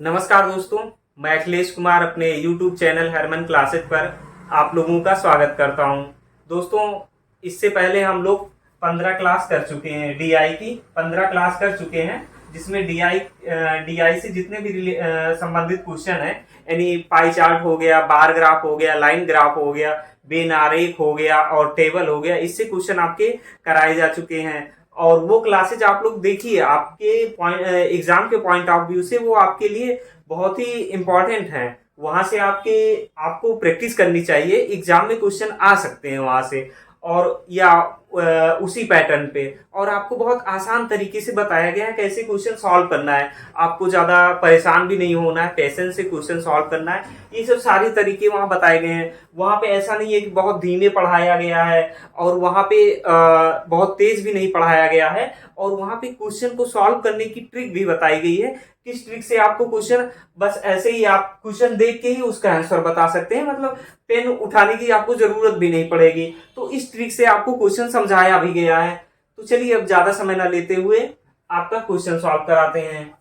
नमस्कार दोस्तों, मैं अखिलेश कुमार अपने YouTube चैनल हरमन क्लासेस पर आप लोगों का स्वागत करता हूं। दोस्तों, इससे पहले हम लोग 15 क्लास कर चुके हैं, डीआई की 15 क्लास कर चुके हैं, जिसमें डीआई से जितने भी संबंधित क्वेश्चन है, यानी पाई चार्ट हो गया, बार ग्राफ हो गया, लाइन ग्राफ हो गया, बेन आरेख हो गया और टेबल हो गया, इससे क्वेश्चन आपके कराए जा चुके हैं। और वो क्लासेज आप लोग देखिए, आपके पॉइंट एग्जाम के पॉइंट ऑफ व्यू से वो आपके लिए बहुत ही इंपॉर्टेंट है। वहां से आपको प्रैक्टिस करनी चाहिए, एग्जाम में क्वेश्चन आ सकते हैं वहां से, और या उसी पैटर्न पे, और आपको बहुत आसान तरीके से बताया गया है कैसे क्वेश्चन सॉल्व करना है। आपको ज्यादा परेशान भी नहीं होना है, पेशेंस से क्वेश्चन सॉल्व करना है। ये सब सारे तरीके वहां बताए गए हैं। वहां पे ऐसा नहीं है कि बहुत धीमे पढ़ाया गया है, और वहां पे बहुत तेज भी नहीं पढ़ाया गया है, और वहां पे क्वेश्चन को सॉल्व करने की ट्रिक भी बताई गई है। किस ट्रिक से आपको क्वेश्चन, बस ऐसे ही आप क्वेश्चन देख के ही उसका आंसर बता सकते हैं, मतलब पेन उठाने की आपको जरूरत भी नहीं पड़ेगी। तो इस ट्रिक से आपको क्वेश्चन समझाया भी गया है। तो चलिए अब ज्यादा समय ना लेते हुए आपका क्वेश्चन सॉल्व कराते हैं।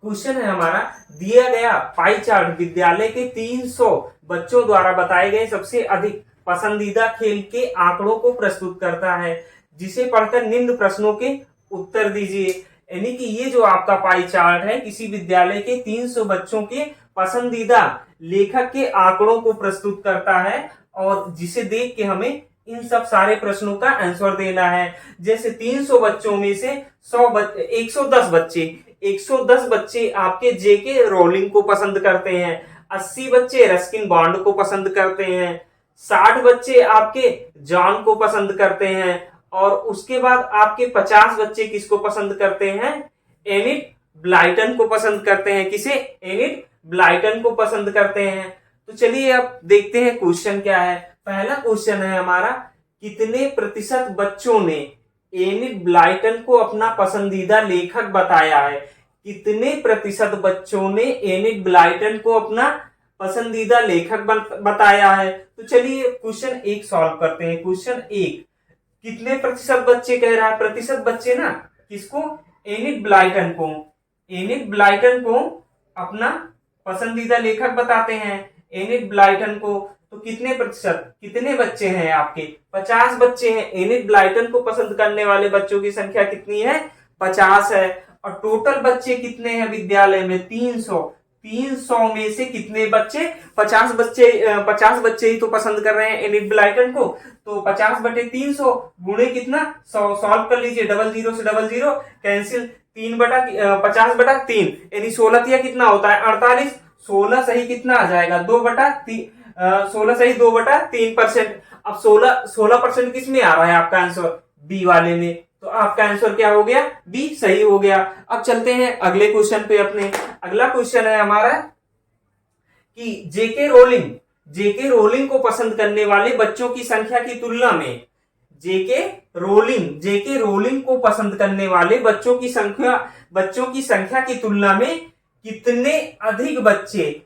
क्वेश्चन है हमारा, दिया गया पाई चार्ट विद्यालय के 300 बच्चों द्वारा बताए गए सबसे अधिक पसंदीदा खेल के आंकड़ों को प्रस्तुत करता है, जिसे पढ़कर निम्न प्रश्नों के उत्तर दीजिए। यानी कि ये जो आपका पाई चार्ट है, किसी विद्यालय के 300 बच्चों के पसंदीदा लेखक के आंकड़ों को प्रस्तुत करता है, और जिसे देख के हमें इन सब सारे प्रश्नों का आंसर देना है। जैसे 300 बच्चों में से 110 बच्चे आपके जेके रोलिंग को पसंद करते हैं, 80 बच्चे रस्किन बॉन्ड को पसंद करते हैं, 60 बच्चे आपके जॉन को पसंद करते हैं, और उसके बाद आपके 50 बच्चे किसको पसंद करते हैं? एनिट ब्लाइटन को पसंद करते हैं। किसे? एनिट ब्लाइटन को पसंद करते हैं। तो चलिए अब देखते हैं क्वेश्चन क्या है। पहला क्वेश्चन है हमारा, कितने प्रतिशत बच्चों ने एनिट ब्लाइटन को अपना पसंदीदा लेखक बताया है? कितने प्रतिशत बच्चों ने एनिट ब्लाइटन को अपना पसंदीदा लेखक बताया है? तो चलिए क्वेश्चन 1 सॉल्व करते हैं। क्वेश्चन 1, कितने प्रतिशत बच्चे कह रहा है? प्रतिशत बच्चे ना, किसको? एनिट ब्लाइटन को अपना पसंदीदा लेखक बताते हैं, एनिट ब्लाइटन को। तो कितने प्रतिशत, कितने बच्चे हैं आपके? 50 बच्चे हैं। एनिट ब्लाइटन को पसंद करने वाले बच्चों की संख्या कितनी है? 50 है। और टोटल बच्चे कितने हैं विद्यालय में? 300। 300 में से कितने बच्चे? 50 बच्चे ही तो पसंद कर रहे हैं एनिट ब्लाइटन को। तो 50/300 गुणे कितना? 100। सॉल्व कर लीजिए, 00 से 00 कैंसिल, 50/3 यानी 16 कितना होता है? 48। 16 सही कितना आ जाएगा? 2/3। 16 सही 2/3%। अब 16% किस में आ रहा है आपका आंसर? बी वाले में। तो आपका आंसर क्या हो गया? बी सही हो गया। अब चलते हैं अगले क्वेश्चन पे अपने। अगला क्वेश्चन है हमारा कि जेके रोलिंग को पसंद करने वाले बच्चों की संख्या की तुलना में, जेके रोलिंग को पसंद करने वाले बच्चों की संख्या की तुलना में कितने अधिक बच्चे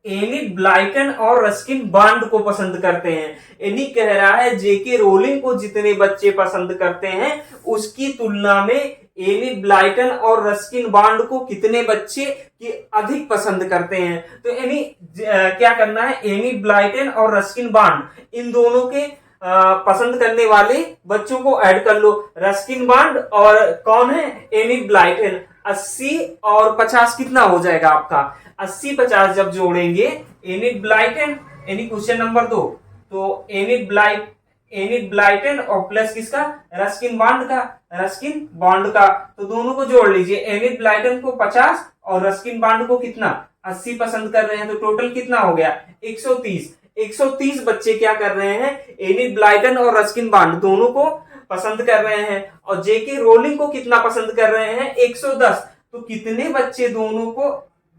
एनिट ब्लाइटन और रस्किन बॉन्ड को पसंद करते हैं? यानी कह रहा है जेके रोलिंग को जितने बच्चे पसंद करते हैं, उसकी तुलना में एनिट ब्लाइटन और रस्किन बॉन्ड को कितने बच्चे की अधिक पसंद करते हैं? तो यानी क्या करना है? एनिट ब्लाइटन और रस्किन बॉन्ड, इन दोनों के पसंद करने वाले बच्चों को ऐड कर लो। रस्किन बॉन्ड और कौन है? Unit Blyton. 80 और 50 कितना हो जाएगा आपका? 80-50 जब जोड़ेंगे, एनिट ब्लाइटन, यानी क्वेश्चन नंबर 2, तो एनिट ब्लाइटन और प्लस किसका? रस्किन बॉन्ड का। तो दोनों को जोड़ लीजिए। एनिट ब्लाइटन को 50 और रस्किन बॉन्ड को कितना? 80 पसंद कर रहे हैं। तो टोटल कितना हो गया? 130 बच्चे क्या कर रहे हैं? एनिट ब्लाइटन और रस्किन बॉन्ड दोनों को पसंद कर रहे हैं। और जेके रोलिंग को कितना पसंद कर रहे हैं? 110। तो कितने बच्चे दोनों को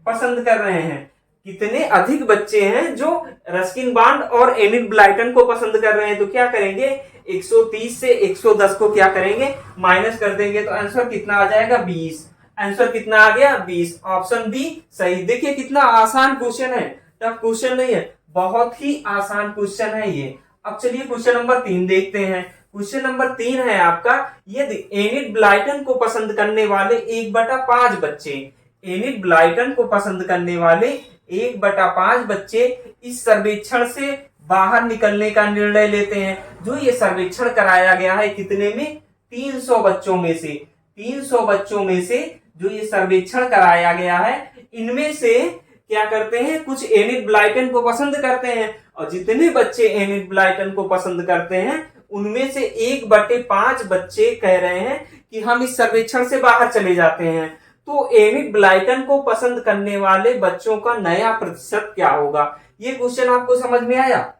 पसंद कर रहे हैं? कितने अधिक बच्चे हैं जो रस्किन बॉन्ड और एनिट ब्लाइटन को पसंद कर रहे हैं? तो क्या करेंगे? 130 से 110 को क्या करेंगे? माइनस कर देंगे। तो आंसर कितना आ जाएगा? 20। आंसर कितना आ गया? 20। ऑप्शन बी सही। देखिए कितना आसान क्वेश्चन है, टफ क्वेश्चन नहीं है, बहुत ही आसान क्वेश्चन है ये। अब चलिए क्वेश्चन नंबर 3 देखते हैं। क्वेश्चन नंबर 3 है आपका, यदि एनिट ब्लाइटन को पसंद करने वाले 1/5 बच्चे एनिड ब्लाइटन को पसंद करने वाले 1/5 बच्चे इस सर्वेक्षण से बाहर निकलने का निर्णय लेते हैं। जो ये सर्वेक्षण कराया गया है कितने में, 300 बच्चों में से। 300 बच्चों में से जो ये सर्वेक्षण कराया गया है, इनमें से क्या करते हैं, कुछ एनिड ब्लाइटन को पसंद करते हैं, और जितने बच्चे एनिड ब्लाइटन को पसंद करते हैं उनमें से 1/5 बच्चे कह रहे हैं कि हम इस सर्वेक्षण से बाहर चले जाते हैं। तो एनिड ब्लाइटन को पसंद करने वाले बच्चों का नया प्रतिशत क्या होगा? ये क्वेश्चन आपको समझ में आया?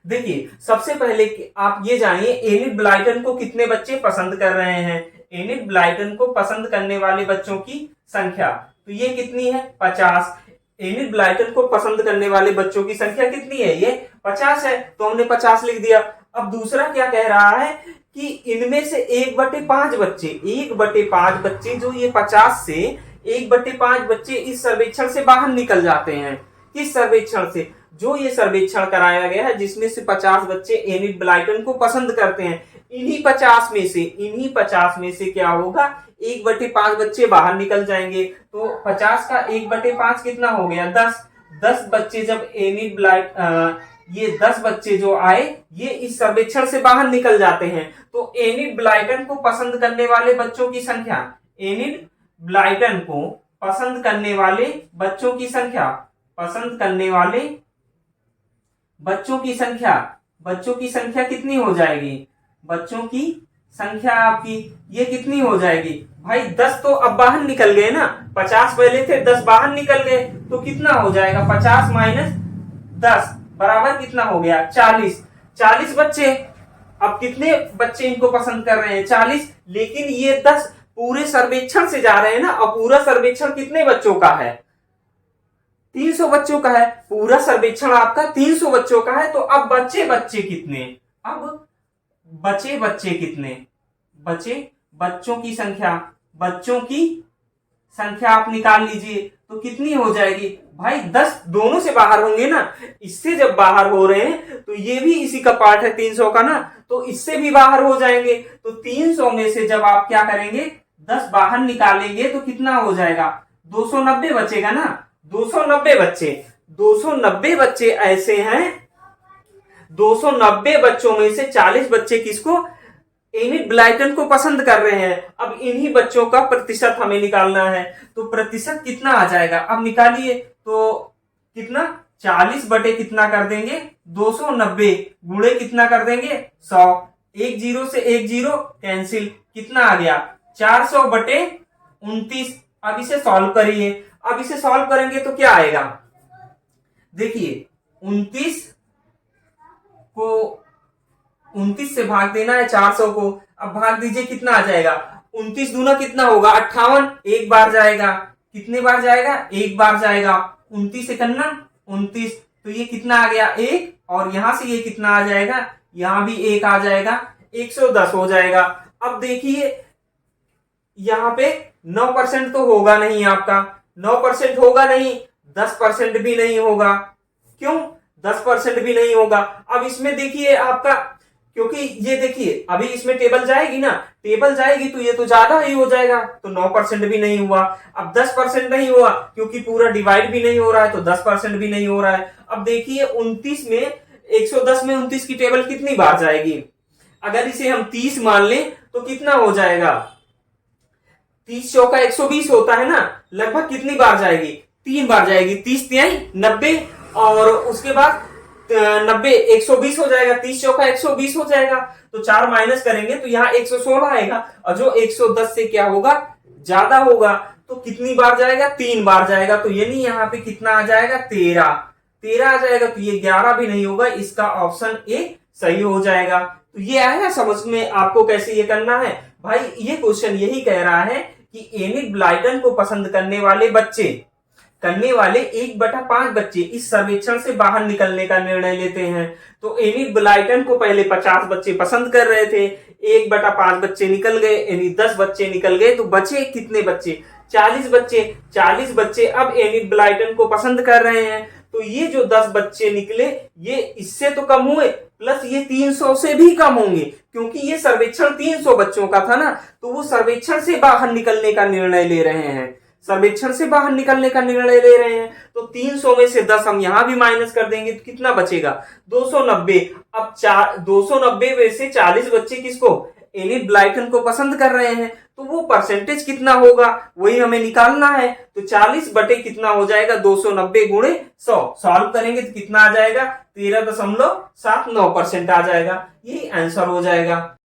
देखिए, सबसे पहले आप ये जानिए एनिड ब्लाइटन को कितने बच्चे पसंद कर रहे हैं। एनिड ब्लाइटन को पसंद करने वाले बच्चों की संख्या, तो ये कितनी है, 50। एनिड ब्लाइटन को पसंद करने वाले बच्चों की संख्या कितनी है, ये 50 है, तो हमने 50 लिख दिया। अब दूसरा क्या कह रहा है कि इनमें से 1/5 बच्चे, 1/5 बच्चे, जो ये 50 से 1/5 बच्चे इस सर्वेक्षण से बाहर निकल जाते हैं। किस सर्वेक्षण से? जो ये सर्वेक्षण कराया गया है जिसमें से 50 बच्चे एनिड ब्लाइटन को पसंद करते हैं। इन्हीं 50 में से क्या होगा, 1/5 बच्चे बाहर निकल जाएंगे। तो 50 का 1/5 कितना हो गया, 10। 10 बच्चे जब एनिड ब्लाइट ये 10 बच्चे जो आए, ये इस सर्वेक्षण से बाहर निकल जाते हैं। तो एनिड ब्लाइटन को पसंद करने वाले बच्चों की संख्या, एनिड ब्लाइटन को पसंद करने वाले बच्चों की संख्या, पसंद करने वाले बच्चों की संख्या कितनी हो जाएगी? बच्चों की संख्या आपकी ये कितनी हो जाएगी भाई? 10 तो अब बाहर निकल गए ना, 50 पहले थे, 10 बाहर निकल गए, तो कितना हो जाएगा, 50 माइनस 10 बराबर कितना हो गया, 40। 40 बच्चे, अब कितने बच्चे इनको पसंद कर रहे हैं, 40। लेकिन ये 10 पूरे सर्वेक्षण से जा रहे हैं ना, अब पूरा सर्वेक्षण कितने बच्चों का है, 300 बच्चों का है। पूरा सर्वेक्षण आपका 300 बच्चों का है। तो अब बच्चे कितने, अब बचे बच्चे कितने, बच्चों की संख्या आप निकाल लीजिए, तो कितनी हो जाएगी भाई, 10 दोनों से बाहर होंगे ना, इससे जब बाहर हो रहे हैं तो ये भी इसी का पार्ट है 300 का ना, तो इससे भी बाहर हो जाएंगे। तो 300 में से जब आप क्या करेंगे, 10 बाहर निकालेंगे तो कितना हो जाएगा, 290 बचेगा ना। 290 बच्चे ऐसे हैं, 290 बच्चों में से 40 बच्चे किसको, एनिड ब्लाइटन को पसंद कर रहे हैं। अब इन्हीं बच्चों का प्रतिशत हमें निकालना है, तो प्रतिशत कितना आ जाएगा, अब निकालिए। तो कितना, 40 बटे कितना कर देंगे, 290 गुणे कितना कर देंगे, 100। एक जीरो से एक जीरो कैंसिल, कितना आ गया, 400 बटे 29। अब इसे सॉल्व करिए। अब इसे सॉल्व करेंगे तो क्या आएगा, देखिए 29 से भाग देना है 400 को। अब भाग दीजिए, कितना आ जाएगा, 29 दूना कितना होगा, 58। एक बार जाएगा, कितने बार जाएगा, एक बार जाएगा। 29 एकन्ना 29, तो ये कितना आ गया, 1। और यहां से ये कितना आ जाएगा, यहां भी 1 आ जाएगा, 110 हो जाएगा। अब देखिए यहां पे 9% तो होगा नहीं आपका, 9% होगा नहीं, 10% भी नहीं होगा। क्यों 10% भी नहीं होगा? अब इसमें देखिए आपका, क्योंकि ये देखिए अभी इसमें टेबल जाएगी ना, टेबल जाएगी तो ये तो ज्यादा ही हो जाएगा, तो 9% भी नहीं हुआ। अब 10% नहीं हुआ क्योंकि पूरा डिवाइड भी नहीं हो रहा है, तो 10% भी नहीं हो रहा है। अब देखिए 29 में 110 में 29 की टेबल कितनी बार जाएगी, अगर इसे हम 30 मान लें तो कितना हो जाएगा, 30 चौका 120 होता है ना, लगभग कितनी बार जाएगी, 3 बार जाएगी। 30 तिहाई 90, और उसके बाद 90 120 हो जाएगा, 30 चौका 120 हो जाएगा। तो 4 माइनस करेंगे तो यहाँ 116 आएगा, और जो 110 से क्या होगा, ज्यादा होगा, तो कितनी बार जाएगा, 3 बार जाएगा। तो यानी यहाँ पे कितना आ जाएगा, 13 आ जाएगा। तो ये 11 भी नहीं होगा, इसका ऑप्शन ए सही हो जाएगा। तो ये आया समझ में आपको कैसे ये करना है भाई। ये क्वेश्चन यही कह रहा है कि एनिड ब्लाइटन को पसंद करने वाले 1/5 बच्चे इस सर्वेक्षण से बाहर निकलने का निर्णय लेते हैं। तो एनिड ब्लाइटन को पहले 50 बच्चे पसंद कर रहे थे, 1/5 बच्चे निकल गए, यानी 10 बच्चे निकल गए, तो बचे कितने बच्चे, 40 बच्चे। 40 बच्चे अब एनिड ब्लाइटन को पसंद कर रहे हैं। तो ये जो 10 बच्चे निकले, ये इससे तो कम हुए, प्लस ये 300 से भी कम होंगे, क्योंकि ये सर्वेक्षण 300 बच्चों का था ना, तो वो सर्वेक्षण से बाहर निकलने का निर्णय ले रहे हैं। सर्वेक्षण से बाहर निकलने का निर्णय ले रहे हैं। तो 300 में से 10 हम यहां भी माइनस कर देंगे तो कितना बचेगा, 290। अब 290 में से 40 बच्चे किसको, एनिड ब्लाइटन को पसंद कर रहे हैं, तो वो परसेंटेज कितना होगा वही हमें निकालना है। तो 40 बटे कितना हो जाएगा, 290 गुणे 100, सॉल्व करेंगे तो कितना आ जाएगा, 13.79% आ जाएगा। यही आंसर हो जाएगा।